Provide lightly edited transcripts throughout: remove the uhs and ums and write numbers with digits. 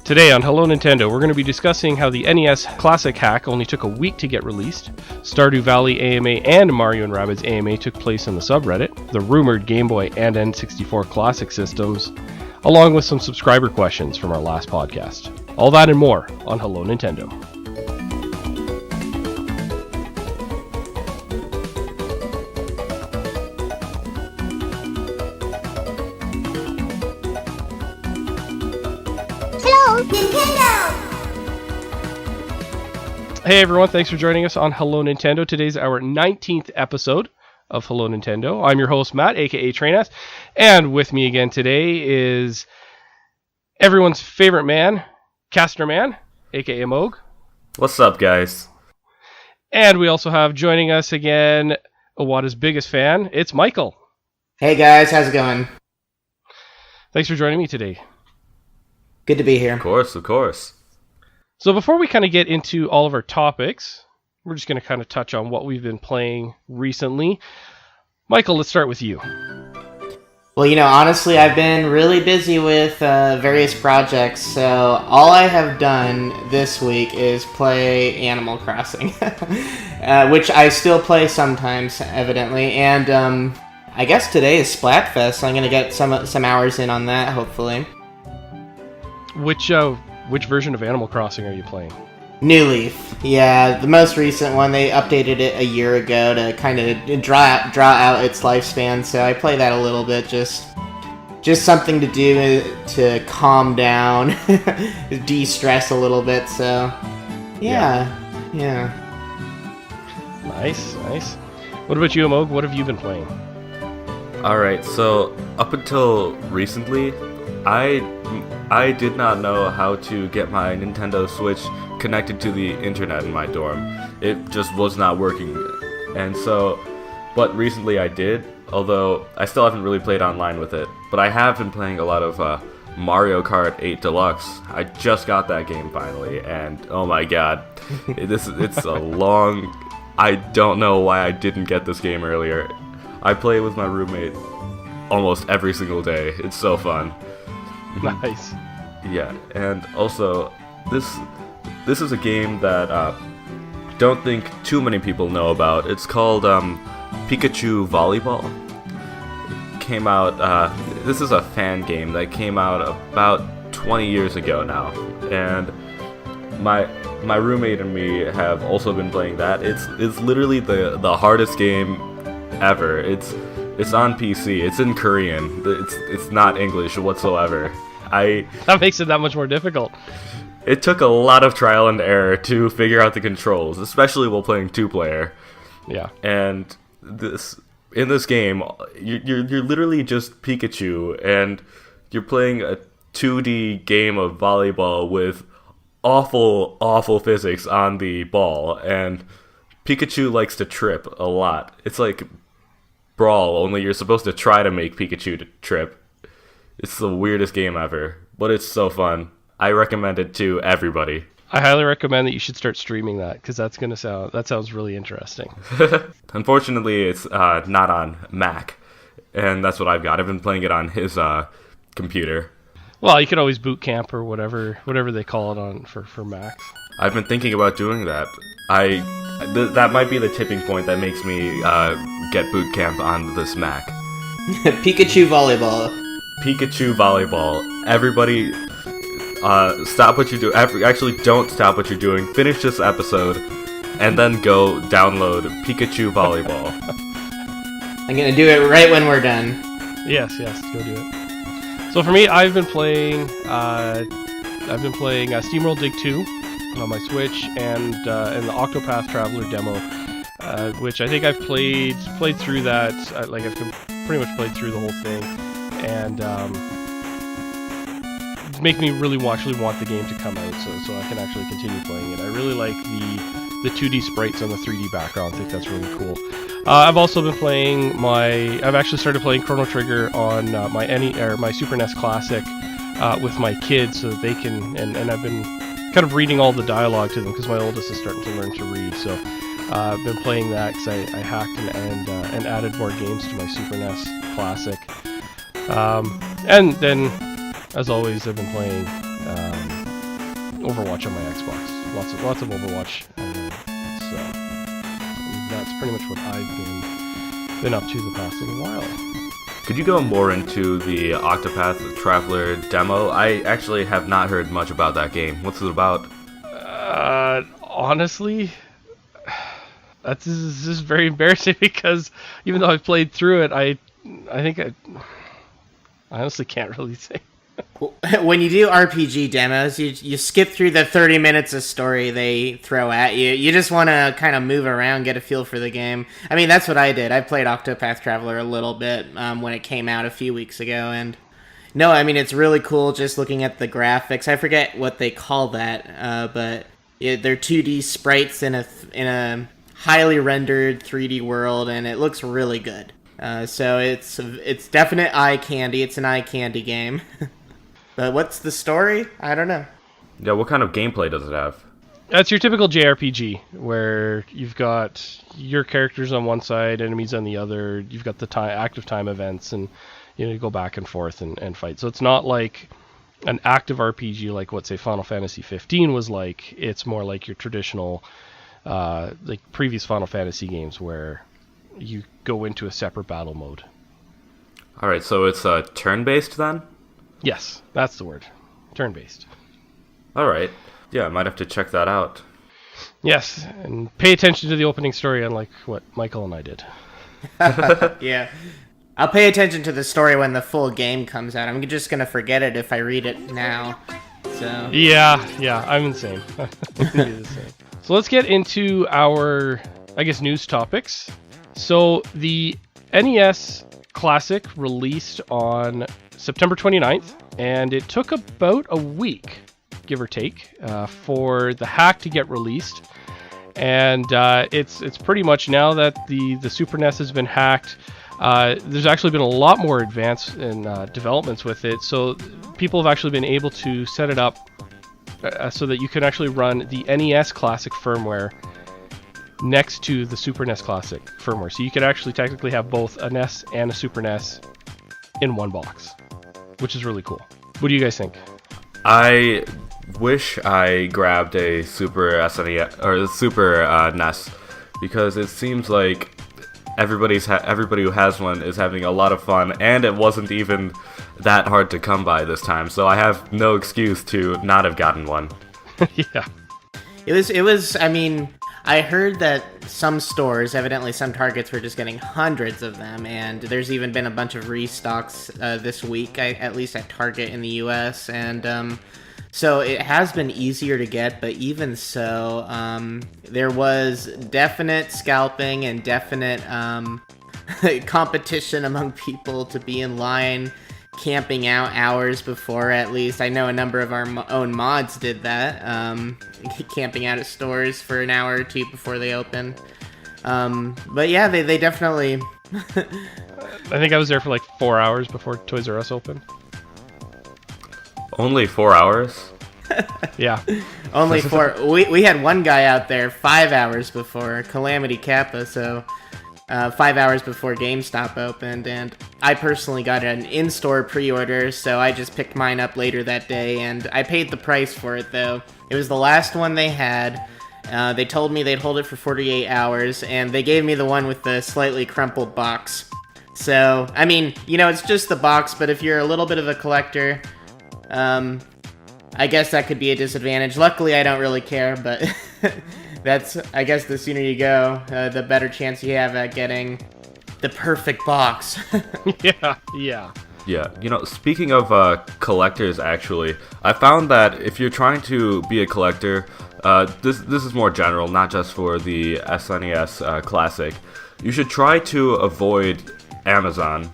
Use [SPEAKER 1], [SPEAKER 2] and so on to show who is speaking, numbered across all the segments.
[SPEAKER 1] Today on Hello Nintendo, we're going to be discussing how the NES Classic hack only took a week to get released, Stardew Valley AMA and Mario & Rabbids AMA took place in the subreddit, the rumored Game Boy and N64 Classic systems, along with some subscriber questions from our last podcast. All that and more on Hello Nintendo. Hey everyone, thanks for joining us on Hello Nintendo. Today's our 19th episode of Hello Nintendo. I'm your host, Matt, aka Trainass, and with me again today is everyone's favorite man, Caster Man, aka Moog.
[SPEAKER 2] What's up, guys?
[SPEAKER 1] And we also have joining us again, Iwata's biggest fan, it's Michael.
[SPEAKER 3] Hey guys, how's it going?
[SPEAKER 1] Thanks for joining me today.
[SPEAKER 3] Good to be here.
[SPEAKER 2] Of course.
[SPEAKER 1] So before we kind of get into all of our topics, we're just going to kind of touch on what we've been playing recently. Michael, let's start with you.
[SPEAKER 3] Well, honestly, I've been really busy with various projects, so all I have done this week is play Animal Crossing, which I still play sometimes, evidently, and I guess today is Splatfest, so I'm going to get some hours in on that, hopefully.
[SPEAKER 1] Which version of Animal Crossing are you playing?
[SPEAKER 3] New Leaf. Yeah, the most recent one. They updated it a year ago to kind of draw out its lifespan, so I play that a little bit, just something to do to calm down, de-stress a little bit, so yeah.
[SPEAKER 1] Nice. What about you, Amog? What have you been playing?
[SPEAKER 2] Alright, so up until recently, I did not know how to get my Nintendo Switch connected to the internet in my dorm. It just was not working. But recently I did, although I still haven't really played online with it. But I have been playing a lot of Mario Kart 8 Deluxe. I just got that game finally, and oh my god, it's a long... I don't know why I didn't get this game earlier. I play with my roommate almost every single day. It's so fun.
[SPEAKER 1] Nice.
[SPEAKER 2] Yeah, and also, this is a game that don't think too many people know about. It's called Pikachu Volleyball. Came out, this is a fan game that came out about 20 years ago now, and my roommate and me have also been playing that. It's literally the hardest game ever. It's on PC. It's in Korean. It's not English whatsoever.
[SPEAKER 1] That makes it that much more difficult.
[SPEAKER 2] It took a lot of trial and error to figure out the controls, especially while playing two-player.
[SPEAKER 1] Yeah.
[SPEAKER 2] And in this game, you're literally just Pikachu, and you're playing a 2D game of volleyball with awful physics on the ball, and Pikachu likes to trip a lot. It's like Brawl, only you're supposed to try to make Pikachu to trip. It's the weirdest game ever, but it's so fun. I recommend it to everybody.
[SPEAKER 1] I highly recommend that you should start streaming that, because that sounds really interesting.
[SPEAKER 2] Unfortunately, it's not on Mac, and that's what I've got. I've been playing it on his computer.
[SPEAKER 1] Well, you could always boot camp or whatever they call it on for Macs.
[SPEAKER 2] I've been thinking about doing that. That might be the tipping point that makes me get boot camp on this Mac.
[SPEAKER 3] Pikachu Volleyball.
[SPEAKER 2] Pikachu Volleyball. Everybody, stop what you're doing. Actually, don't stop what you're doing. Finish this episode, and then go download Pikachu Volleyball.
[SPEAKER 3] I'm gonna do it right when we're done.
[SPEAKER 1] Yes, go do it. So for me, I've been playing SteamWorld Dig 2 on my Switch, and the Octopath Traveler demo, which I think I've played through that. I've pretty much played through the whole thing, and it's making me really actually want the game to come out, so I can actually continue playing it. I really like the 2D sprites on the 3D background. I think that's really cool. I've also been playing I've actually started playing Chrono Trigger on my Super NES Classic with my kids, so that they can, and I've been kind of reading all the dialogue to them, because my oldest is starting to learn to read, so I've been playing that because I hacked and added more games to my Super NES Classic. And then as always, I've been playing Overwatch on my Xbox. Lots of Overwatch. So that's pretty much what I've been up to the past little while.
[SPEAKER 2] Could you go more into the Octopath Traveler demo? I actually have not heard much about that game. What's it about?
[SPEAKER 1] Honestly, this is very embarrassing because even though I've played through it, I think I honestly can't really say.
[SPEAKER 3] When you do RPG demos, you skip through the 30 minutes of story they throw at you. You just want to kind of move around, get a feel for the game. I mean, that's what I did. I played Octopath Traveler a little bit when it came out a few weeks ago, and no, I mean, it's really cool just looking at the graphics. I forget what they call that, but they're 2D sprites in a highly rendered 3D world, and it looks really good. So it's definite eye candy. It's an eye candy game. But what's the story? I don't know.
[SPEAKER 2] Yeah, what kind of gameplay does it have?
[SPEAKER 1] That's your typical JRPG, where you've got your characters on one side, enemies on the other. You've got the active time events, and you go back and forth and fight. So it's not like an active RPG like what, say, Final Fantasy 15 was like. It's more like your traditional, like previous Final Fantasy games, where you go into a separate battle mode.
[SPEAKER 2] All right, so it's turn-based then?
[SPEAKER 1] Yes, that's the word. Turn-based.
[SPEAKER 2] All right. Yeah, I might have to check that out.
[SPEAKER 1] Yes, and pay attention to the opening story, unlike what Michael and I did.
[SPEAKER 3] Yeah. I'll pay attention to the story when the full game comes out. I'm just going to forget it if I read it now. So.
[SPEAKER 1] Yeah, I'm insane. So let's get into our, I guess, news topics. So the NES Classic released on September 29th, and it took about a week, give or take, for the hack to get released. And it's pretty much now that the Super NES has been hacked. There's actually been a lot more advance in developments with it. So people have actually been able to set it up so that you can actually run the NES Classic firmware next to the Super NES Classic firmware. So you could actually technically have both a NES and a Super NES in one box, which is really cool. What do you guys think? I
[SPEAKER 2] wish I grabbed a Super SNES or the Super NES, because it seems like everybody who has one is having a lot of fun, and it wasn't even that hard to come by this time. So I have no excuse to not have gotten one.
[SPEAKER 1] Yeah.
[SPEAKER 3] It was. I mean, I heard that some stores, evidently some Targets, were just getting hundreds of them, and there's even been a bunch of restocks this week, at least at Target in the US, and so it has been easier to get, but even so, there was definite scalping and definite competition among people to be in line, camping out hours before, at least. I know a number of our own mods did that, camping out at stores for an hour or two before they open. But yeah, they definitely...
[SPEAKER 1] I think I was there for like 4 hours before Toys R Us opened.
[SPEAKER 2] Only 4 hours?
[SPEAKER 1] Yeah.
[SPEAKER 3] Only 4. We had one guy out there 5 hours before Calamity Kappa, so 5 hours before GameStop opened, and I personally got an in-store pre-order, so I just picked mine up later that day, and I paid the price for it, though. It was the last one they had. They told me they'd hold it for 48 hours, and they gave me the one with the slightly crumpled box. So, I mean, it's just the box, but if you're a little bit of a collector, I guess that could be a disadvantage. Luckily, I don't really care, but that's, I guess, the sooner you go, the better chance you have at getting the perfect box.
[SPEAKER 1] Yeah.
[SPEAKER 2] Yeah, speaking of collectors, actually, I found that if you're trying to be a collector, this is more general, not just for the SNES Classic, you should try to avoid Amazon,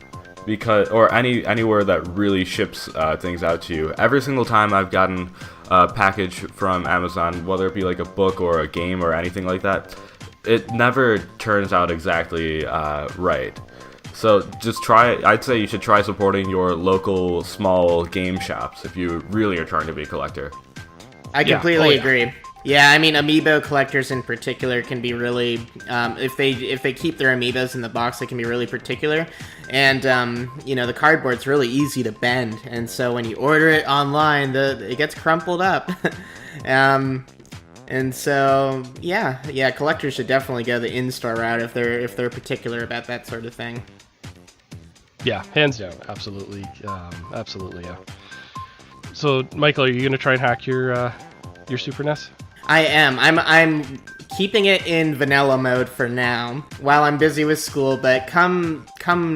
[SPEAKER 2] or anywhere that really ships things out to you. Every single time I've gotten a package from Amazon, whether it be like a book or a game or anything like that, it never turns out exactly right. So I'd say you should try supporting your local small game shops if you really are trying to be a collector.
[SPEAKER 3] I completely agree. Yeah, I mean, amiibo collectors in particular can be really, if they keep their amiibos in the box, they can be really particular, and the cardboard's really easy to bend, and so when you order it online, it gets crumpled up, and so yeah, collectors should definitely go the in-store route if they're particular about that sort of thing.
[SPEAKER 1] Yeah, hands down, absolutely, absolutely, yeah. So, Michael, are you gonna try and hack your Super NES?
[SPEAKER 3] I am. I'm keeping it in vanilla mode for now while I'm busy with school, but come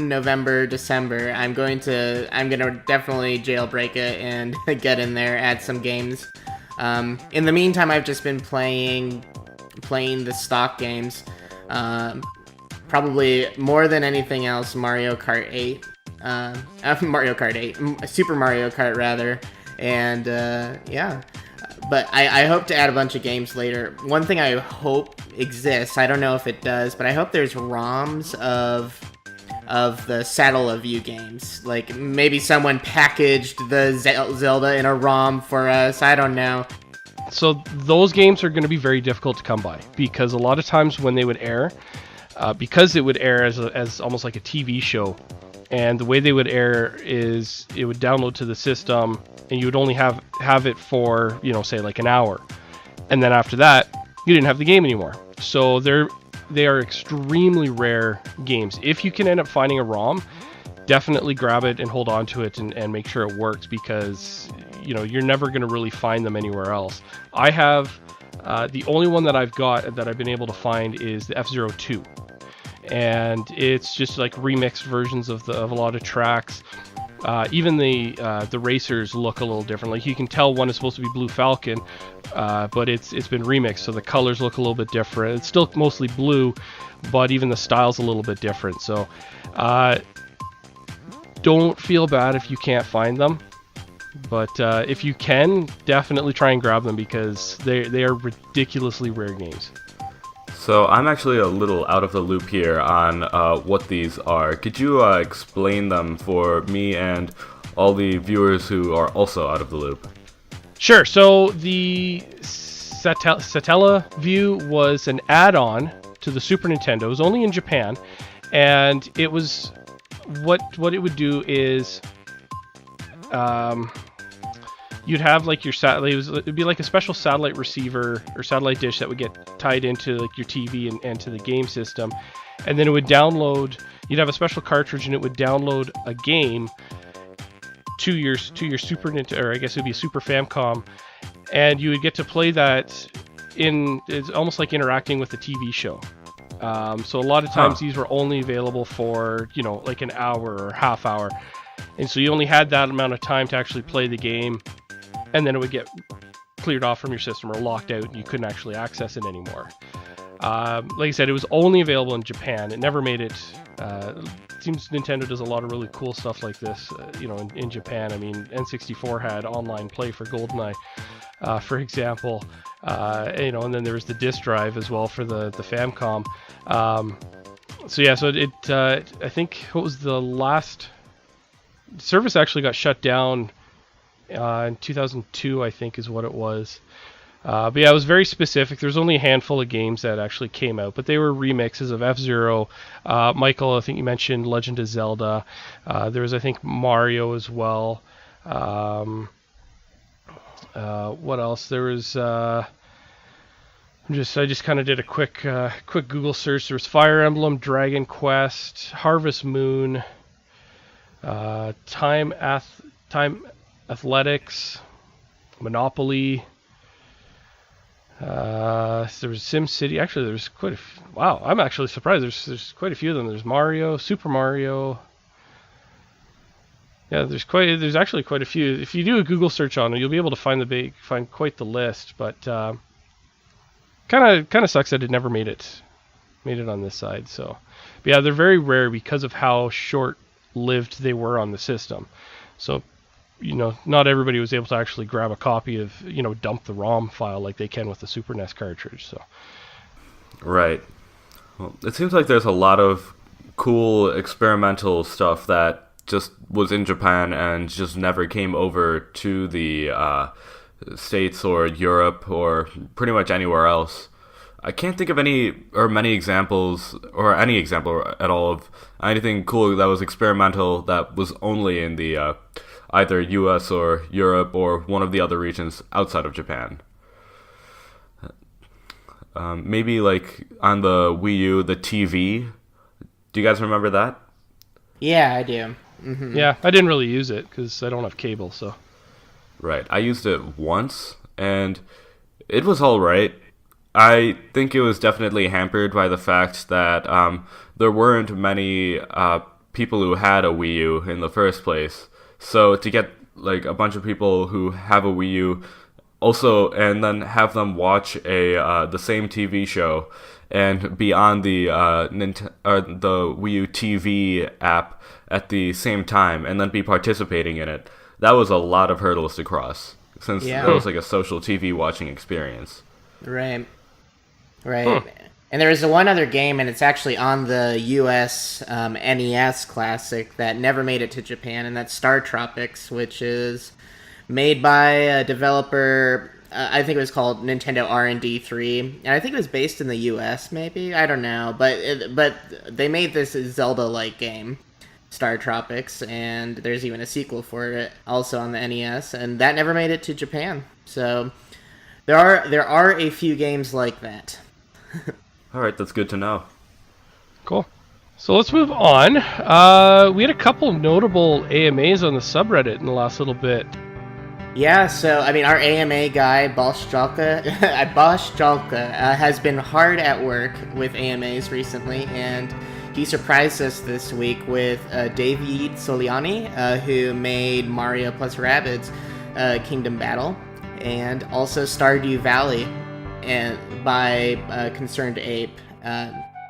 [SPEAKER 3] November, December, I'm gonna definitely jailbreak it and get in there, add some games. In the meantime, I've just been playing the stock games. Probably more than anything else, Mario Kart 8. Super Mario Kart rather, and yeah. But I hope to add a bunch of games later. One thing I hope exists, I don't know if it does, but I hope there's ROMs of the Saddle of You games. Like, maybe someone packaged the Zelda in a ROM for us, I don't know.
[SPEAKER 1] So those games are going to be very difficult to come by, because a lot of times when they would air, because it would air as almost like a TV show, and the way they would air is it would download to the system, and you would only have it for, say like an hour, and then after that you didn't have the game anymore. So they are extremely rare games. If you can end up finding a ROM, definitely grab it and hold on to it and make sure it works, because you're never going to really find them anywhere else. I have the only one that I've got that I've been able to find is the F-Zero 2, and it's just like remixed versions of a lot of tracks. Even the racers look a little different. Like, you can tell one is supposed to be Blue Falcon, but it's been remixed, so the colors look a little bit different. It's still mostly blue, but even the style's a little bit different. So don't feel bad if you can't find them, but if you can, definitely try and grab them, because they are ridiculously rare games.
[SPEAKER 2] So I'm actually a little out of the loop here on what these are. Could you explain them for me and all the viewers who are also out of the loop?
[SPEAKER 1] Sure. So the Satellaview was an add-on to the Super Nintendo. It was only in Japan, and it was what it would do is you'd have like your satellite. It'd be like a special satellite receiver or satellite dish that would get tied into like your TV and to the game system, and then it would download. You'd have a special cartridge, and it would download a game to your Super Nintendo, or I guess it'd be a Super Famicom, and you would get to play that it's almost like interacting with the TV show. So a lot of times these were only available for like an hour or half hour, and so you only had that amount of time to actually play the game. And then it would get cleared off from your system or locked out, and you couldn't actually access it anymore. Like I said, it was only available in Japan. It never made it. It seems Nintendo does a lot of really cool stuff like this, in Japan. I mean, N64 had online play for GoldenEye, for example. And then there was the disk drive as well for the Famicom. I think what was the last service actually got shut down in 2002, I think is what it was. But yeah, it was very specific. There's only a handful of games that actually came out, but they were remixes of F-Zero. Michael, I think you mentioned Legend of Zelda. There was, I think, Mario as well. What else? There was. I just kind of did a quick Google search. There was Fire Emblem, Dragon Quest, Harvest Moon, Time Athletics, Monopoly. There was SimCity. Actually, there's quite a few. Wow, I'm actually surprised. There's quite a few of them. There's Mario, Super Mario. Yeah, there's actually quite a few. If you do a Google search on it, you'll be able to find quite the list. But kind of sucks that it never made it on this side. So, but yeah, they're very rare because of how short-lived they were on the system. So, not everybody was able to actually grab a copy of, dump the ROM file like they can with the Super NES cartridge. So,
[SPEAKER 2] right. Well, it seems like there's a lot of cool experimental stuff that just was in Japan and just never came over to the States or Europe or pretty much anywhere else. I can't think of many examples or any example at all of anything cool that was experimental that was only in the either US or Europe or one of the other regions outside of Japan. Maybe like on the Wii U, the TV. Do you guys remember that?
[SPEAKER 3] Yeah, I do. Mm-hmm.
[SPEAKER 1] Yeah, I didn't really use it because I don't have cable, so.
[SPEAKER 2] Right. I used it once, and it was all right. I think it was definitely hampered by the fact that there weren't many people who had a Wii U in the first place. So to get like a bunch of people who have a Wii U also, and then have them watch the same TV show and be on the the Wii U TV app at the same time, and then be participating in it, that was a lot of hurdles to cross, since that was like a social TV watching experience.
[SPEAKER 3] Right. And there was one other game, and it's actually on the US NES Classic that never made it to Japan, and that's Startropics, which is made by a developer. I think it was called Nintendo R&D 3, and I think it was based in the US, maybe? I don't know, but they made this Zelda-like game, Startropics, and there's even a sequel for it also on the NES, and that never made it to Japan. So there are a few games like that.
[SPEAKER 2] All right, that's good to know.
[SPEAKER 1] Cool. So let's move on. We had a couple notable AMAs on the subreddit in the last little bit.
[SPEAKER 3] Yeah, so, I mean, our AMA guy, Bosch Jalka, has been hard at work with AMAs recently, and he surprised us this week with David Soliani, who made Mario plus Rabbids Kingdom Battle, and also Stardew Valley and by Concerned Ape,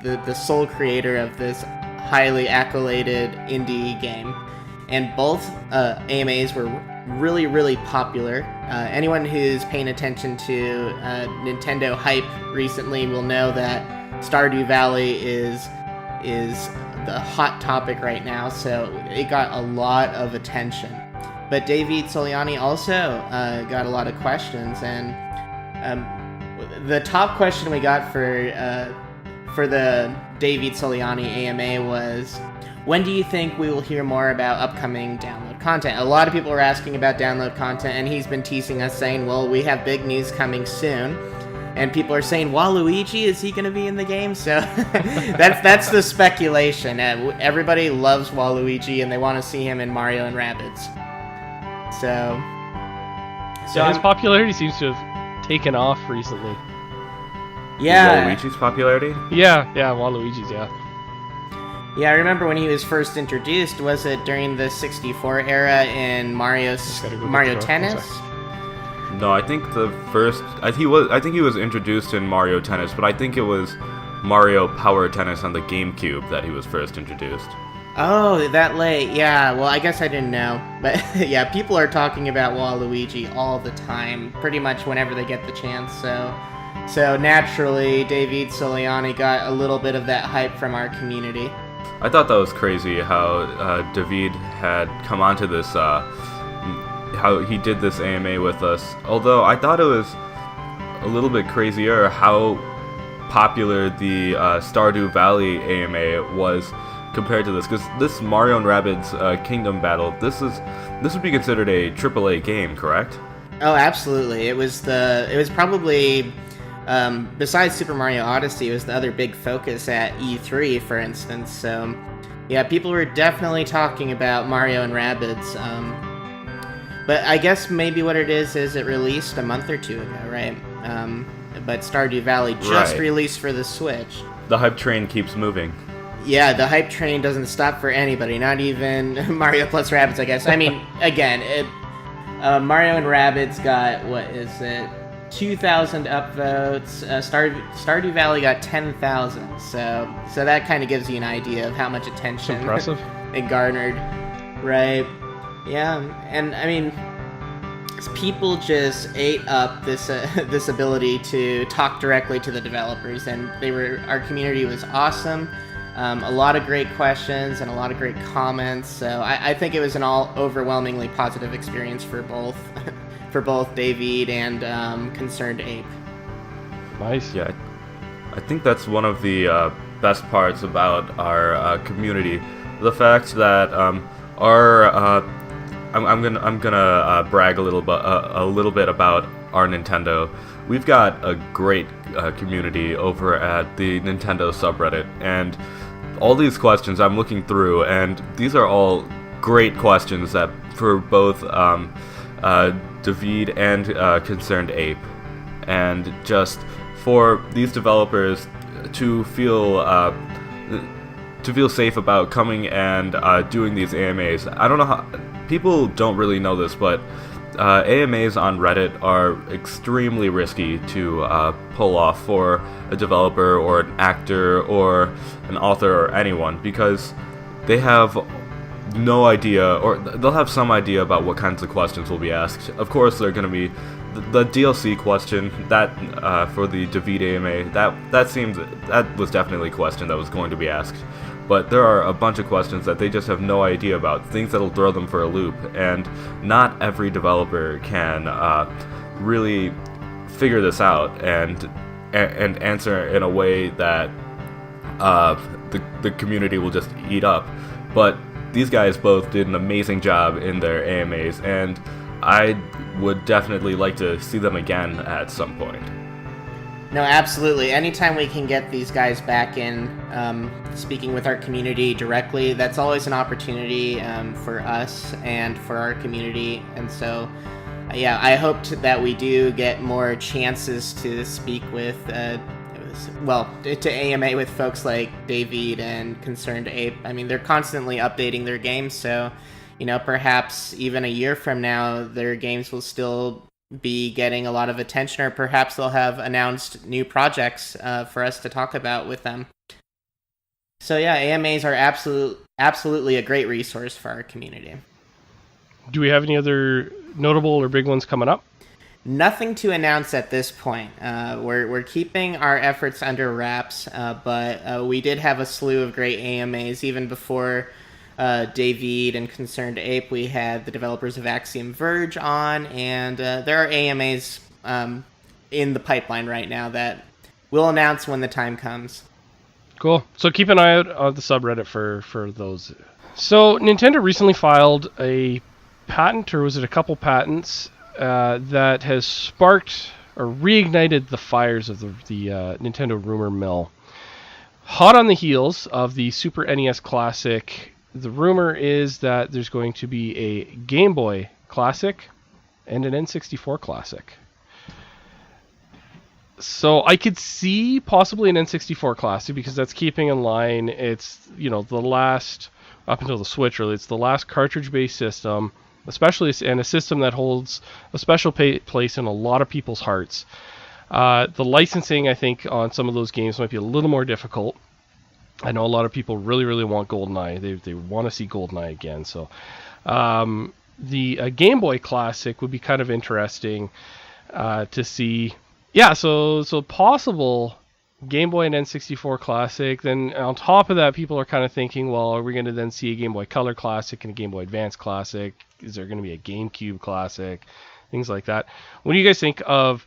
[SPEAKER 3] the sole creator of this highly accoladed indie game. And both AMAs were really, really popular. Anyone who's paying attention to Nintendo hype recently will know that Stardew Valley is the hot topic right now, so it got a lot of attention. But David Soliani also got a lot of questions, and the top question we got for the David Soliani AMA was, when do you think we will hear more about upcoming download content? A lot of people were asking about download content, and he's been teasing us saying, well, we have big news coming soon. And people are saying, Waluigi, is he going to be in the game? So that's the speculation. Everybody loves Waluigi, and they want to see him in Mario and Rabbids. So
[SPEAKER 1] his popularity seems to have taken off recently.
[SPEAKER 3] Yeah.
[SPEAKER 2] Waluigi's popularity?
[SPEAKER 1] Yeah, Waluigi's, yeah.
[SPEAKER 3] Yeah, I remember when he was first introduced. Was it during the 64 era in Mario Tennis?
[SPEAKER 2] No, I think I think he was introduced in Mario Tennis, but I think it was Mario Power Tennis on the GameCube that he was first introduced.
[SPEAKER 3] Oh, that late. Yeah, well, I guess I didn't know. But yeah, people are talking about Waluigi all the time, pretty much whenever they get the chance. So naturally, David Soliani got a little bit of that hype from our community.
[SPEAKER 2] I thought that was crazy how David had come onto this, how he did this AMA with us. Although I thought it was a little bit crazier how popular the Stardew Valley AMA was compared to this, because this Mario and Rabbids Kingdom Battle, this would be considered a AAA game, correct?
[SPEAKER 3] Oh, absolutely. It was probably. Besides Super Mario Odyssey, it was the other big focus at E3, for instance. So, yeah, people were definitely talking about Mario and Rabbids. But I guess maybe what it is it released a month or two ago, right? But Stardew Valley just released for the Switch.
[SPEAKER 2] The hype train keeps moving.
[SPEAKER 3] Yeah, the hype train doesn't stop for anybody, not even Mario plus Rabbids, I guess. I mean, again, Mario and Rabbids got, what is it? 2,000 upvotes. Stardew Valley got 10,000. So that kind of gives you an idea of how much attention it garnered, right? Yeah, and I mean, people just ate up this this ability to talk directly to the developers, and our community was awesome. A lot of great questions and a lot of great comments. So I think it was an all overwhelmingly positive experience for both for both David and Concerned Ape.
[SPEAKER 1] Nice.
[SPEAKER 2] Yeah, I think that's one of the best parts about our community. The fact that I'm gonna brag a little bit about our Nintendo. We've got a great community over at the Nintendo subreddit, and all these questions I'm looking through, and these are all great questions that for both David and Concerned Ape, and just for these developers to feel safe about coming and doing these AMAs. I don't know how people don't really know this, but AMAs on Reddit are extremely risky to pull off for a developer or an actor or an author or anyone, because they have no idea, or they'll have some idea about what kinds of questions will be asked. Of course, they're going to be the DLC question that for the David AMA. That was definitely a question that was going to be asked. But there are a bunch of questions that they just have no idea about, things that'll throw them for a loop, and not every developer can really figure this out and answer in a way that the community will just eat up. But these guys both did an amazing job in their AMAs, and I would definitely like to see them again at some point.
[SPEAKER 3] No, absolutely. Anytime we can get these guys back in speaking with our community directly, that's always an opportunity for us and for our community. And so, yeah, I hope that we do get more chances to speak with, to AMA with folks like David and Concerned Ape. I mean, they're constantly updating their games, so, perhaps even a year from now, their games will still be getting a lot of attention, or perhaps they'll have announced new projects for us to talk about with them. So yeah, AMAs are absolutely a great resource for our community.
[SPEAKER 1] Do we have any other notable or big ones coming up?
[SPEAKER 3] Nothing to announce at this point. We're keeping our efforts under wraps, but we did have a slew of great AMAs even before David and Concerned Ape. We had the developers of Axiom Verge on, and there are AMAs in the pipeline right now that we'll announce when the time comes.
[SPEAKER 1] Cool. So keep an eye out on the subreddit for those. So Nintendo recently filed a patent, or was it a couple patents, that has sparked or reignited the fires of the Nintendo rumor mill. Hot on the heels of the Super NES Classic, the rumor is that there's going to be a Game Boy Classic and an N64 Classic. So I could see possibly an N64 Classic, because that's keeping in line, it's, the last, up until the Switch really, it's the last cartridge-based system, especially, and a system that holds a special place in a lot of people's hearts. The licensing, I think, on some of those games might be a little more difficult. I know a lot of people really, really want GoldenEye. They want to see GoldenEye again. So the Game Boy Classic would be kind of interesting to see. Yeah, so possible Game Boy and N64 Classic. Then on top of that, people are kind of thinking, well, are we going to then see a Game Boy Color Classic and a Game Boy Advance Classic? Is there going to be a GameCube Classic? Things like that. What do you guys think of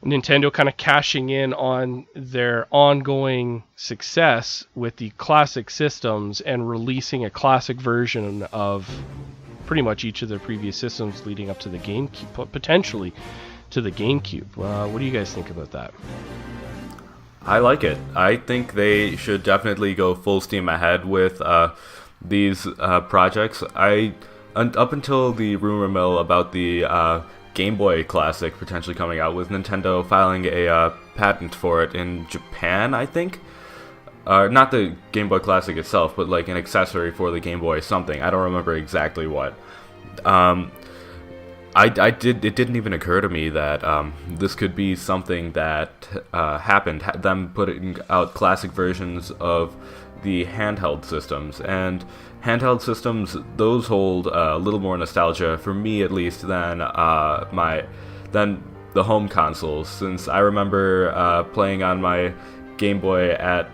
[SPEAKER 1] Nintendo kind of cashing in on their ongoing success with the classic systems and releasing a classic version of pretty much each of their previous systems leading up to the GameCube, potentially to the GameCube? What do you guys think about that?
[SPEAKER 2] I like it. I think they should definitely go full steam ahead with these projects. Up until the rumor mill about the Game Boy Classic potentially coming out, with Nintendo filing a patent for it in Japan, I think. Not the Game Boy Classic itself, but like an accessory for the Game Boy something. I don't remember exactly what. It didn't even occur to me that this could be something that happened. Them putting out classic versions of the handheld systems, and handheld systems, those hold a little more nostalgia for me, at least, than the home consoles. Since I remember playing on my Game Boy at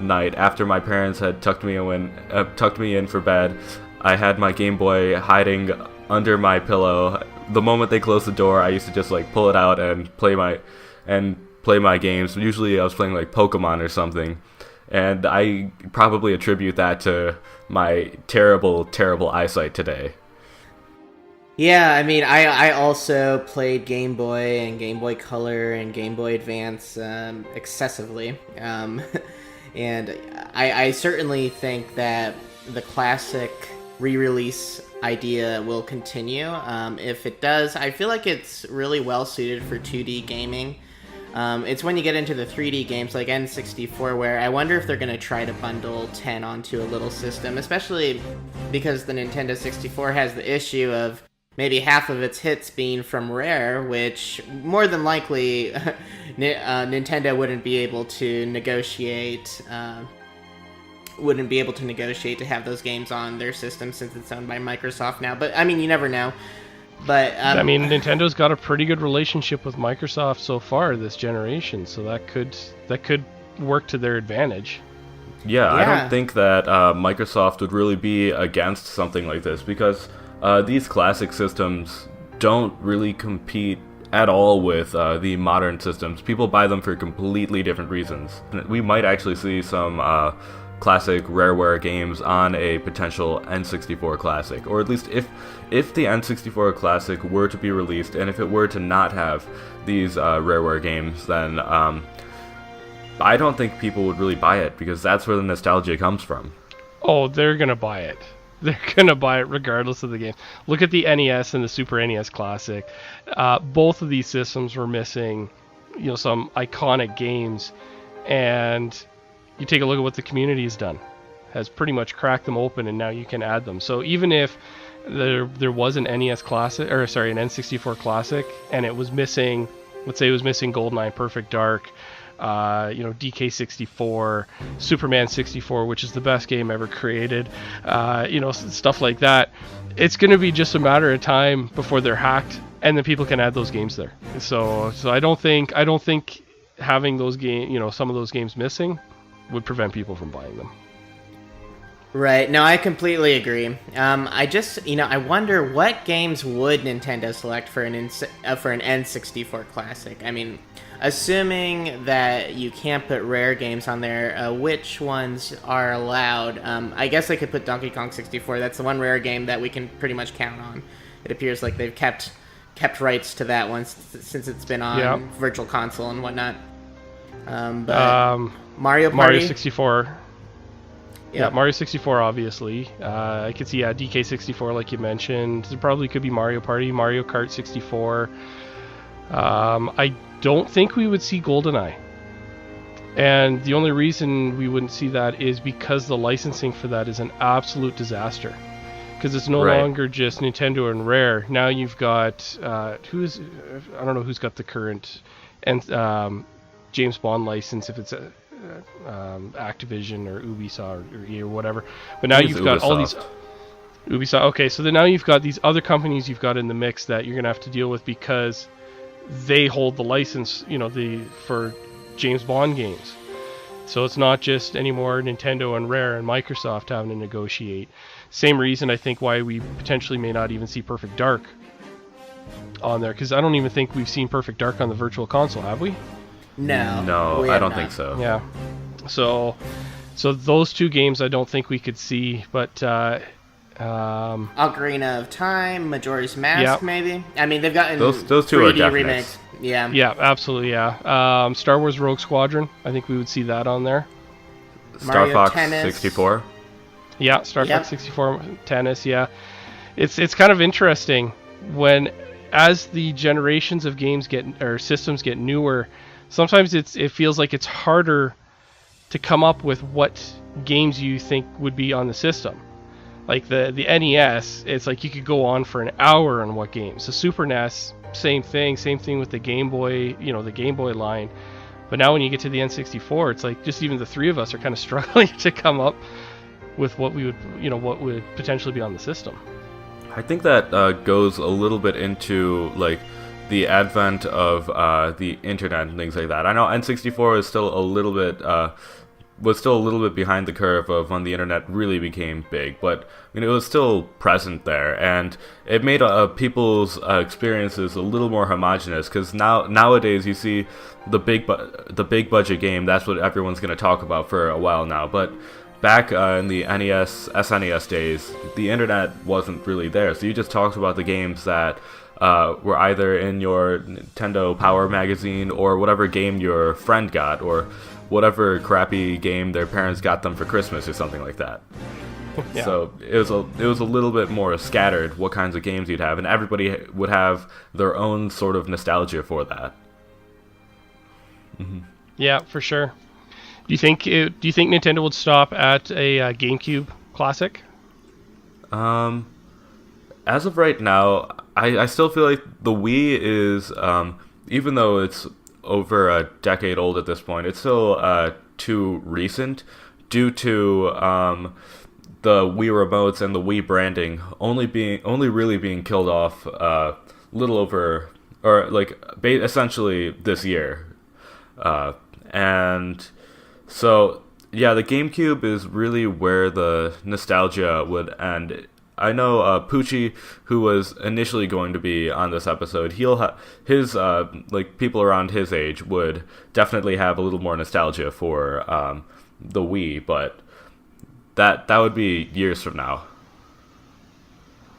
[SPEAKER 2] night after my parents had tucked me in for bed. I had my Game Boy hiding under my pillow. The moment they closed the door, I used to just like pull it out and play my games. Usually I was playing like Pokemon or something. And I probably attribute that to my terrible, terrible eyesight today.
[SPEAKER 3] Yeah, I mean, I also played Game Boy and Game Boy Color and Game Boy Advance excessively. And I certainly think that the classic re-release idea will continue. If it does, I feel like it's really well suited for 2D gaming. It's when you get into the 3D games like N64 where I wonder if they're going to try to bundle 10 onto a little system, especially because the Nintendo 64 has the issue of maybe half of its hits being from Rare, which more than likely Nintendo wouldn't be able to negotiate to have those games on their system since it's owned by Microsoft now. But I mean, you never know. But
[SPEAKER 1] I mean, Nintendo's got a pretty good relationship with Microsoft so far this generation, so that could work to their advantage.
[SPEAKER 2] Yeah, I don't think that Microsoft would really be against something like this because these classic systems don't really compete at all with the modern systems. People buy them for completely different reasons. We might actually see some classic Rareware games on a potential N64 Classic, or at least if the N64 Classic were to be released, and if it were to not have these Rareware games, then I don't think people would really buy it, because that's where the nostalgia comes from.
[SPEAKER 1] Oh, they're gonna buy it. They're gonna buy it regardless of the game. Look at the NES and the Super NES Classic. Both of these systems were missing, some iconic games, and you take a look at what the community has done. Has pretty much cracked them open, and now you can add them. So even if there was an NES Classic, or sorry, an N64 Classic, and it was missing, let's say it was missing GoldenEye, Perfect Dark, DK64, Superman 64, which is the best game ever created, stuff like that. It's going to be just a matter of time before they're hacked, and then people can add those games there. So I don't think having those some of those games missing would prevent people from buying them.
[SPEAKER 3] Right. No, I completely agree. I just, I wonder what games would Nintendo select for an N64 Classic. I mean, assuming that you can't put Rare games on there, which ones are allowed? I guess I could put Donkey Kong 64. That's the one Rare game that we can pretty much count on. It appears like they've kept rights to that one since it's been on Virtual Console and whatnot. Mario Party?
[SPEAKER 1] Mario 64. Yeah, Mario 64, obviously. I could see, DK64, like you mentioned. There probably could be Mario Party, Mario Kart 64. I don't think we would see GoldenEye. And the only reason we wouldn't see that is because the licensing for that is an absolute disaster. Because it's no longer just Nintendo and Rare. Now you've got, I don't know who's got the current James Bond license, if it's Activision or Ubisoft or EA or whatever. But now you've got all these Ubisoft. Okay, so then now you've got these other companies you've got in the mix that you're gonna have to deal with because they hold the license, for James Bond games. So it's not just anymore Nintendo and Rare and Microsoft having to negotiate. Same reason I think why we potentially may not even see Perfect Dark on there, because I don't even think we've seen Perfect Dark on the Virtual Console, have we?
[SPEAKER 3] No,
[SPEAKER 2] I don't think so.
[SPEAKER 1] Yeah, so those two games I don't think we could see, but
[SPEAKER 3] Ocarina of Time, Majora's Mask, maybe. I mean, they've gotten
[SPEAKER 2] those two
[SPEAKER 3] 3D
[SPEAKER 2] are definite
[SPEAKER 3] remakes.
[SPEAKER 1] Yeah, absolutely. Yeah, Star Wars Rogue Squadron, I think we would see that on there.
[SPEAKER 2] Star Fox 64.
[SPEAKER 1] Yeah, Star Fox 64 Tennis. Yeah, it's kind of interesting as the generations of games systems get newer. Sometimes it feels like it's harder to come up with what games you think would be on the system. Like the NES, it's like you could go on for an hour on what games. The Super NES, same thing with the Game Boy, the Game Boy line. But now when you get to the N64, it's like just even the three of us are kind of struggling to come up with what would potentially be on the system.
[SPEAKER 2] I think that goes a little bit into like the advent of the internet and things like that. I know N64 is still a little bit behind the curve of when the internet really became big, but it was still present there, and it made people's experiences a little more homogenous. Because nowadays you see the big budget game, that's what everyone's going to talk about for a while now. But back in the SNES days, the internet wasn't really there, so you just talked about the games that were either in your Nintendo Power magazine or whatever game your friend got, or whatever crappy game their parents got them for Christmas or something like that. Yeah. So it was a little bit more scattered what kinds of games you'd have, and everybody would have their own sort of nostalgia for that. Mm-hmm. Yeah,
[SPEAKER 1] for sure. Do you think Nintendo would stop at a GameCube Classic?
[SPEAKER 2] As of right now, I still feel like the Wii is, even though it's over a decade old at this point, it's still too recent due to the Wii remotes and the Wii branding only really being killed off little over, or like essentially this year, and so yeah, the GameCube is really where the nostalgia would end. I know Poochie, who was initially going to be on this episode, his like people around his age would definitely have a little more nostalgia for the Wii, but that would be years from now.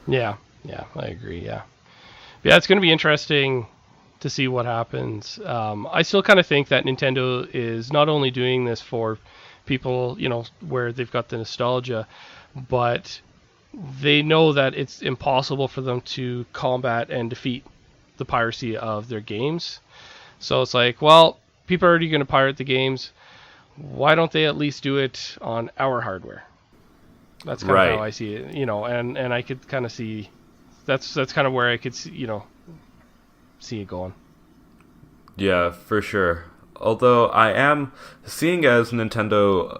[SPEAKER 1] Yeah, I agree. Yeah, it's going to be interesting to see what happens. I still kind of think that Nintendo is not only doing this for people, where they've got the nostalgia, but they know that it's impossible for them to combat and defeat the piracy of their games. So it's like, well, people are already going to pirate the games. Why don't they at least do it on our hardware? That's kind of how I see it, and I could kind of see that's kind of where I could see, see it going.
[SPEAKER 2] Yeah, for sure. Although I am seeing as Nintendo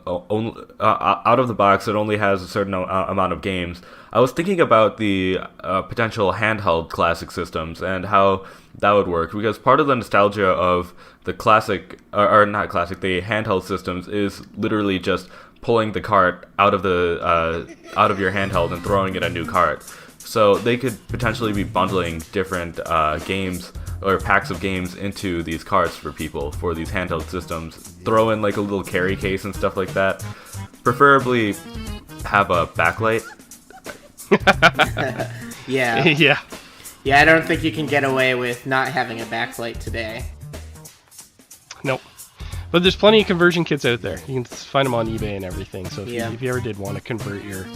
[SPEAKER 2] out of the box, it only has a certain amount of games. I was thinking about the potential handheld classic systems and how that would work, because part of the nostalgia of the classic, or not classic, the handheld systems is literally just pulling the cart out of your handheld and throwing it a new cart. So they could potentially be bundling different games or packs of games into these carts for people for these handheld systems. Throw in like a little carry case and stuff like that. Preferably have a backlight.
[SPEAKER 3] Yeah. Yeah, I don't think you can get away with not having a backlight today.
[SPEAKER 1] Nope. But there's plenty of conversion kits out there. You can find them on eBay and everything. So if you ever did want to convert your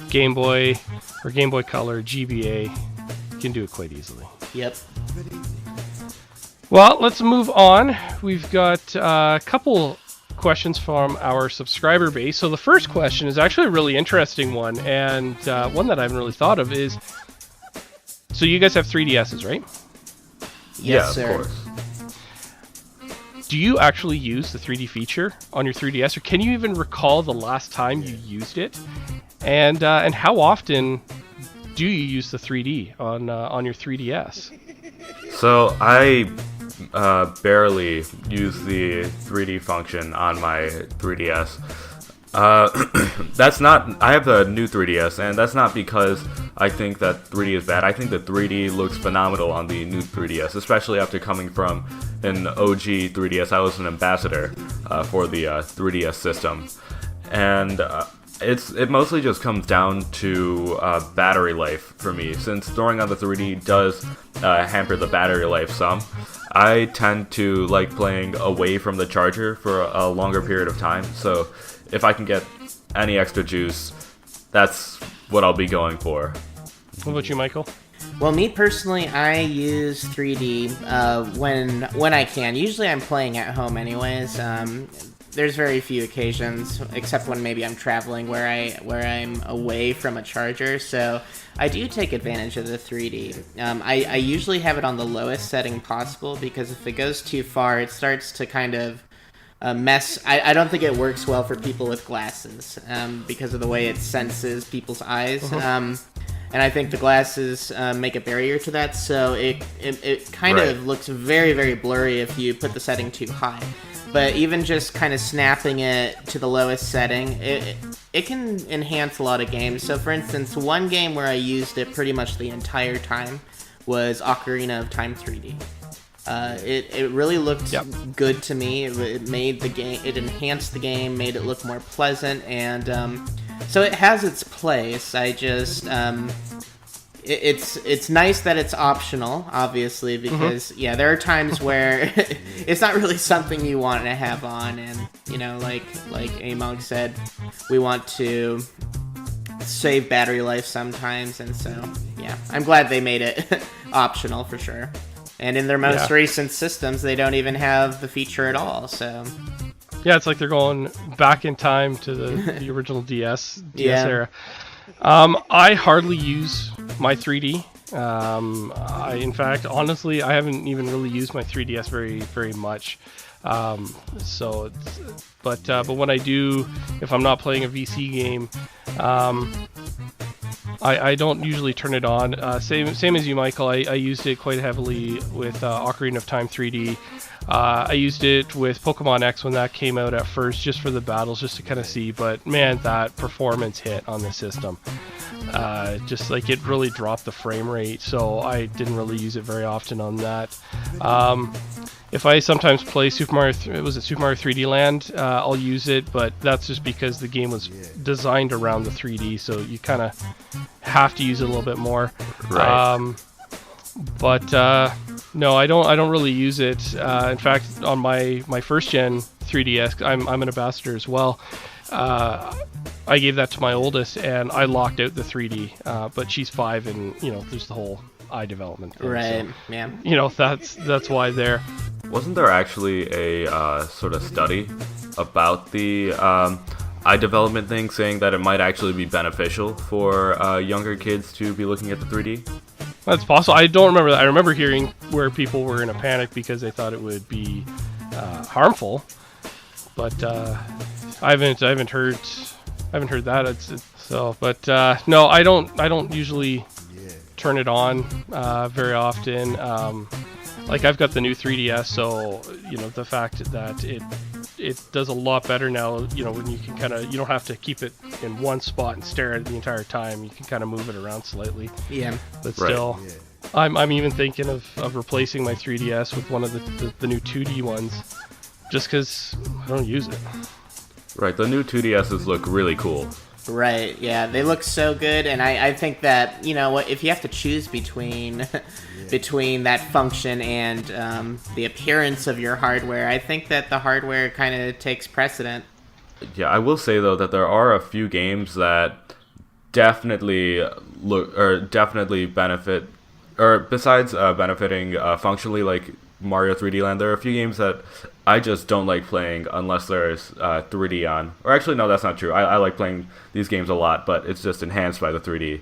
[SPEAKER 1] Game Boy or Game Boy Color GBA, you can do it quite easily.
[SPEAKER 3] Yep.
[SPEAKER 1] Well, let's move on. We've got a couple questions from our subscriber base. So the first question is actually a really interesting one, and one that I haven't really thought of is, so you guys have 3DSs, right?
[SPEAKER 3] Yes, sir.
[SPEAKER 2] Of course.
[SPEAKER 1] Do you actually use the 3D feature on your 3DS, or can you even recall the last time you used it? And how often do you use the 3D on your 3DS?
[SPEAKER 2] So I barely use the 3D function on my 3DS. That's not. I have a new 3DS, and that's not because I think that 3D is bad. I think that 3D looks phenomenal on the new 3DS, especially after coming from an OG 3DS. I was an ambassador for the 3DS system, and it mostly just comes down to battery life for me. Since throwing on the 3D does hamper the battery life some, I tend to like playing away from the charger for a longer period of time. So if I can get any extra juice, that's what I'll be going for.
[SPEAKER 1] What about you, Michael?
[SPEAKER 3] Well, me personally, I use 3D when I can. Usually I'm playing at home anyways. There's very few occasions, except when maybe I'm traveling, where I'm away from a charger. So I do take advantage of the 3D. I usually have it on the lowest setting possible, because if it goes too far, it starts to kind of mess. I don't think it works well for people with glasses because of the way it senses people's eyes. and I think the glasses make a barrier to that, so it kind of looks very, very blurry if you put the setting too high. But even just kind of snapping it to the lowest setting, it can enhance a lot of games. So for instance, one game where I used it pretty much the entire time was Ocarina of Time 3D. It really looked good to me. It made the game, it enhanced the game, made it look more pleasant, and so it has its place. I just it's nice that it's optional, obviously, because there are times where it's not really something you want to have on, and like A-Monk said, we want to save battery life sometimes, and so I'm glad they made it optional for sure. And in their most recent systems, they don't even have the feature at all. So
[SPEAKER 1] yeah, it's like they're going back in time to the original DS era. I hardly use my 3D. In fact, honestly, I haven't even really used my 3DS very, very much. But when I do, if I'm not playing a VC game, I don't usually turn it on. Same as you, Michael. I used it quite heavily with Ocarina of Time 3D. I used it with Pokemon X when that came out at first, just for the battles, just to kind of see. But man, that performance hit on the system. Just like it really dropped the frame rate, so I didn't really use it very often on that. If I sometimes play Super Mario 3D Land, I'll use it, but that's just because the game was designed around the 3D, so you kind of have to use it a little bit more.
[SPEAKER 2] Right.
[SPEAKER 1] No, I don't really use it. In fact, on my first gen 3DS, I'm an ambassador as well. I gave that to my oldest, and I locked out the 3D. But she's 5, and there's the whole eye development thing,
[SPEAKER 3] right?
[SPEAKER 1] So,
[SPEAKER 3] yeah.
[SPEAKER 1] That's why there.
[SPEAKER 2] Wasn't there actually a sort of study about the eye development thing, saying that it might actually be beneficial for younger kids to be looking at the 3D?
[SPEAKER 1] That's possible. I don't remember that. I remember hearing where people were in a panic because they thought it would be harmful, but I haven't heard that. No, I don't usually turn it on very often. Like I've got the new 3DS, so the fact that it does a lot better now. When you can you don't have to keep it in one spot and stare at it the entire time. You can kind of move it around slightly.
[SPEAKER 3] Yeah.
[SPEAKER 1] But still, I'm even thinking of replacing my 3DS with one of the new 2D ones, just because I don't use it.
[SPEAKER 2] Right. The new 2DSs look really cool.
[SPEAKER 3] Right, yeah, they look so good, and I think that, if you have to choose between that function and the appearance of your hardware, I think that the hardware kind of takes precedent.
[SPEAKER 2] Yeah, I will say, though, that there are a few games that definitely benefit, or besides benefiting functionally, like Mario 3D Land, there are a few games that I just don't like playing unless there's 3D on. Or actually, no, that's not true. I like playing these games a lot, but it's just enhanced by the 3D.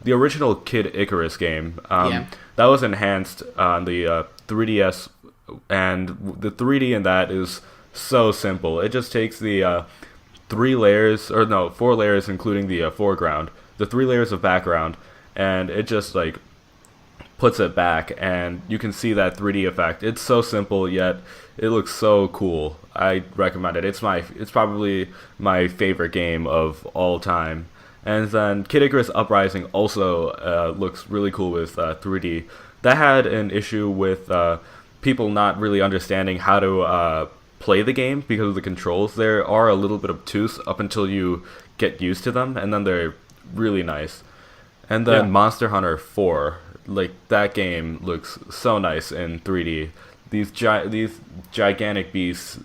[SPEAKER 2] The original Kid Icarus game, that was enhanced on the 3DS, and the 3D in that is so simple. It just takes the 4 layers, including the foreground, the 3 layers of background, and it just like puts it back, and you can see that 3D effect. It's so simple, yet it looks so cool. I recommend it. It's probably my favorite game of all time. And then Kid Icarus Uprising also looks really cool with 3D. That had an issue with people not really understanding how to play the game because of the controls. They are a little bit obtuse up until you get used to them, and then they're really nice. And then Monster Hunter 4, like that game looks so nice in 3D. These gigantic beasts,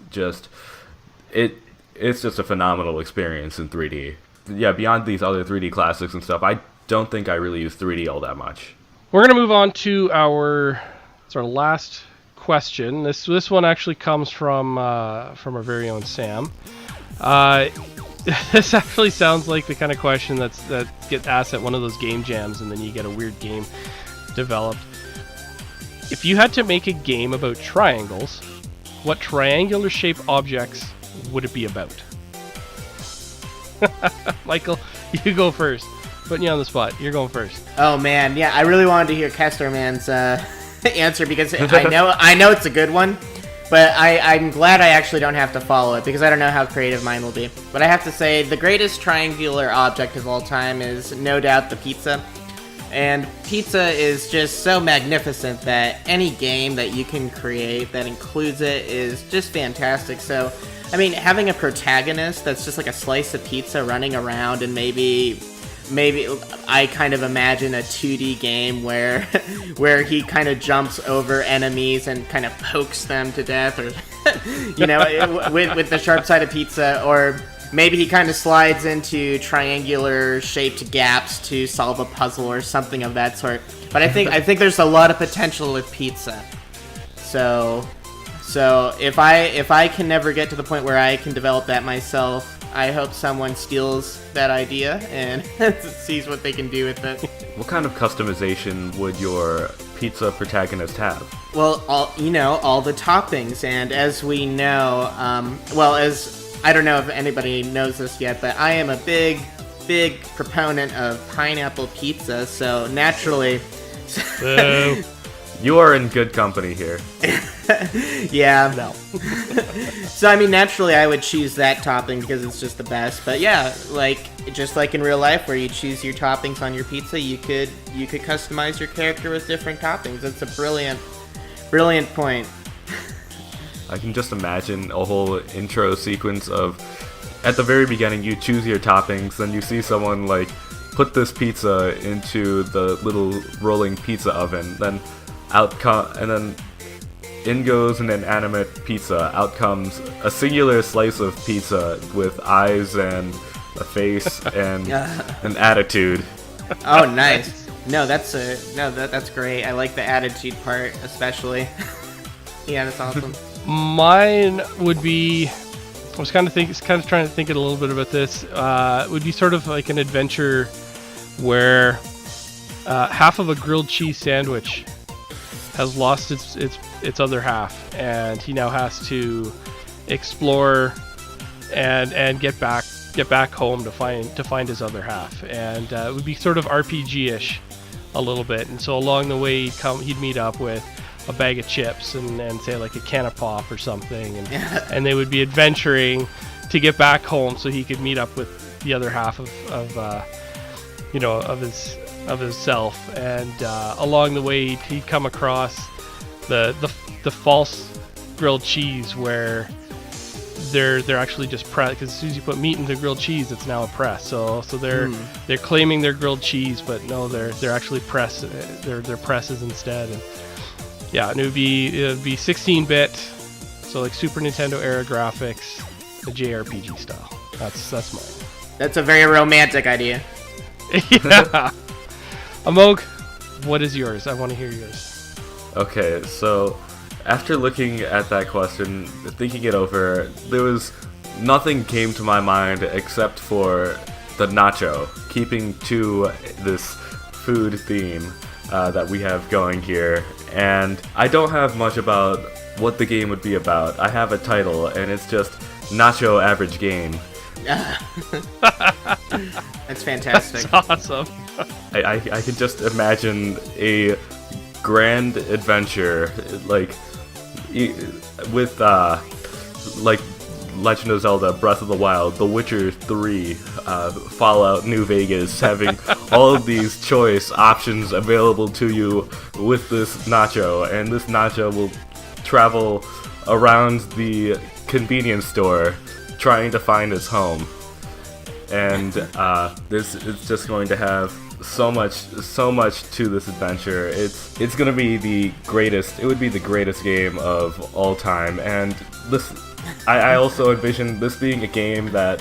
[SPEAKER 2] it's just a phenomenal experience in 3D. Yeah, beyond these other 3D classics and stuff, I don't think I really use 3D all that much.
[SPEAKER 1] We're gonna move on to our last question. This one actually comes from our very own Sam. This actually sounds like the kind of question that gets asked at one of those game jams, and then you get a weird game developed. If you had to make a game about triangles, what triangular shaped objects would it be about? Michael, you go first. Putting you on the spot. You're going first.
[SPEAKER 3] Oh man, yeah, I really wanted to hear Casterman's answer because I know it's a good one, but I'm glad I actually don't have to follow it because I don't know how creative mine will be. But I have to say, the greatest triangular object of all time is no doubt the pizza. And pizza is just so magnificent that any game that you can create that includes it is just fantastic. So, I mean, having a protagonist that's just like a slice of pizza running around, and maybe I kind of imagine a 2D game where he kind of jumps over enemies and kind of pokes them to death, or with the sharp side of pizza, or maybe he kind of slides into triangular shaped gaps to solve a puzzle or something of that sort. But I think there's a lot of potential with pizza. So if I can never get to the point where I can develop that myself, I hope someone steals that idea and sees what they can do with it.
[SPEAKER 2] What kind of customization would your pizza protagonist have?
[SPEAKER 3] Well, all the toppings, and as we know, I don't know if anybody knows this yet, but I am a big proponent of pineapple pizza, so naturally...
[SPEAKER 2] You are in good company here.
[SPEAKER 3] Yeah.
[SPEAKER 1] No.
[SPEAKER 3] So, I mean, naturally I would choose that topping because it's just the best, but yeah, just like in real life where you choose your toppings on your pizza, you could customize your character with different toppings. It's a brilliant point.
[SPEAKER 2] I can just imagine a whole intro sequence of, at the very beginning, you choose your toppings, then you see someone, like, put this pizza into the little rolling pizza oven, then in goes an inanimate pizza, out comes a singular slice of pizza with eyes and a face and an attitude.
[SPEAKER 3] Oh, nice. No, that's great. I like the attitude part, especially. Yeah, that's awesome.
[SPEAKER 1] Mine would be, I was kind of trying to think a little bit about this. Would be sort of like an adventure where half of a grilled cheese sandwich has lost its other half, and he now has to explore and get back home to find his other half. And it would be sort of RPG-ish a little bit. And so along the way he'd meet up with a bag of chips and say like a can of pop or something, and they would be adventuring to get back home so he could meet up with the other half of his self. And along the way he'd come across the false grilled cheese where they're actually just press, because as soon as you put meat into grilled cheese, it's now a press. So they're claiming they're grilled cheese, but no, they're actually press. They're presses instead. And yeah, and it would be 16-bit, so like Super Nintendo era graphics, the JRPG style. That's mine.
[SPEAKER 3] That's a very romantic idea.
[SPEAKER 1] Yeah. Amog, what is yours? I want to hear yours.
[SPEAKER 2] Okay, so after looking at that question, thinking it over, there was nothing came to my mind except for the nacho, keeping to this food theme that we have going here. And I don't have much about what the game would be about. I have a title, and it's just Nacho Average Game.
[SPEAKER 3] That's fantastic.
[SPEAKER 1] That's awesome.
[SPEAKER 2] I can just imagine a grand adventure, like with like Legend of Zelda, Breath of the Wild, The Witcher 3, Fallout New Vegas, having all of these choice options available to you with this nacho, and this nacho will travel around the convenience store trying to find his home. And this is just going to have so much to this adventure. It's gonna be the greatest. It would be the greatest game of all time. And this, I also envision this being a game that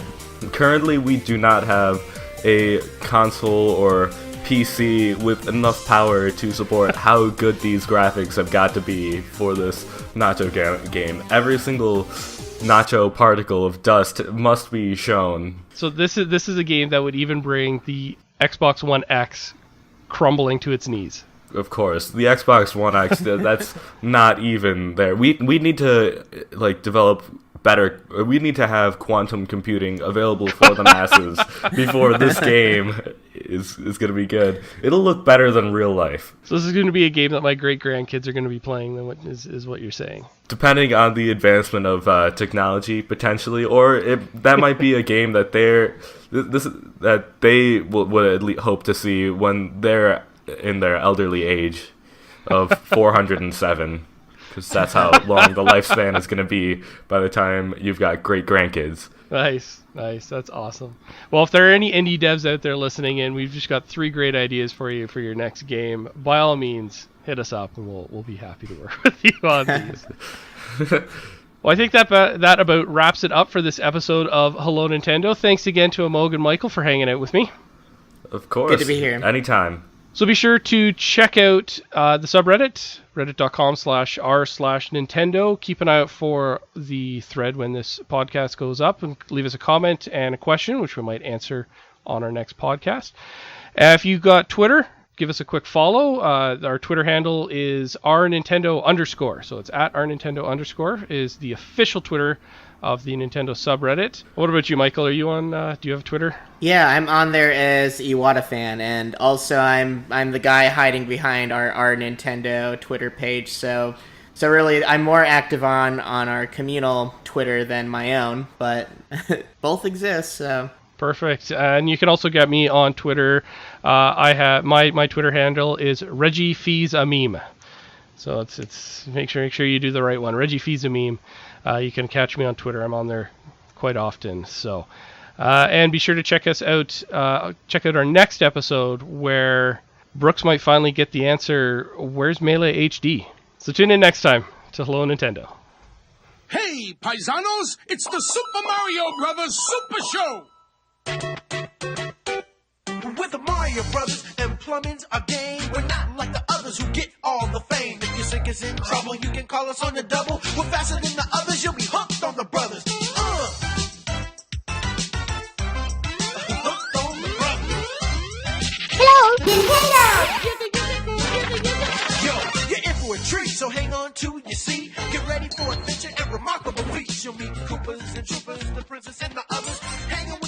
[SPEAKER 2] currently we do not have a console or PC with enough power to support how good these graphics have got to be for this nacho game. Every single nacho particle of dust must be shown.
[SPEAKER 1] So this is a game that would even bring the Xbox One X crumbling to its knees.
[SPEAKER 2] Of course, the Xbox One X, that's not even there. We need to like develop better. We need to have quantum computing available for the masses before this game is going to be good. It'll look better than real life.
[SPEAKER 1] So this is going to be a game that my great-grandkids are going to be playing, then is what you're saying.
[SPEAKER 2] Depending on the advancement of technology, potentially, or that might be a game that they would at least hope to see when they're in their elderly age of 407, because that's how long the lifespan is going to be by the time you've got great-grandkids.
[SPEAKER 1] Nice. That's awesome. Well, if there are any indie devs out there listening in, we've just got 3 great ideas for you for your next game. By all means, hit us up, and we'll be happy to work with you on these. Well, I think that about wraps it up for this episode of Hello Nintendo. Thanks again to Amog and Michael for hanging out with me.
[SPEAKER 2] Of course.
[SPEAKER 3] Good to be here.
[SPEAKER 2] Anytime.
[SPEAKER 1] So be sure to check out the subreddit, reddit.com/r/Nintendo. Keep an eye out for the thread when this podcast goes up, and leave us a comment and a question, which we might answer on our next podcast. If you got Twitter, give us a quick follow. Our Twitter handle is rnintendo_. So it's at rnintendo_ is the official Twitter of the Nintendo subreddit. What about you, Michael? Are you on? Do you have Twitter?
[SPEAKER 3] Yeah, I'm on there as Iwata fan, and also I'm the guy hiding behind our Nintendo Twitter page. So really, I'm more active on our communal Twitter than my own, but both exist. So
[SPEAKER 1] perfect. And you can also get me on Twitter. I have my Twitter handle is Reggie Fees a Meme. So it's make sure you do the right one. Reggie Fees a Meme. You can catch me on Twitter. I'm on there quite often. So, and be sure to check us out. Check out our next episode where Brooks might finally get the answer. Where's Melee HD? So tune in next time to Hello Nintendo.
[SPEAKER 4] Hey, paisanos! It's the Super Mario Brothers Super Show!
[SPEAKER 5] With the Mario Brothers and plumbing's a game. We're not like the others who get all the fame. If your sink is in trouble, you can call us on the double. We're faster than the others, you'll be hooked on the brothers. Hooked on the brothers.
[SPEAKER 6] Hello, Nintendo!
[SPEAKER 5] Yo, you're in for a treat, so hang on to your seat. Get ready for adventure and remarkable feats. You'll meet Koopas and Troopers, the princess and the others. Hanging with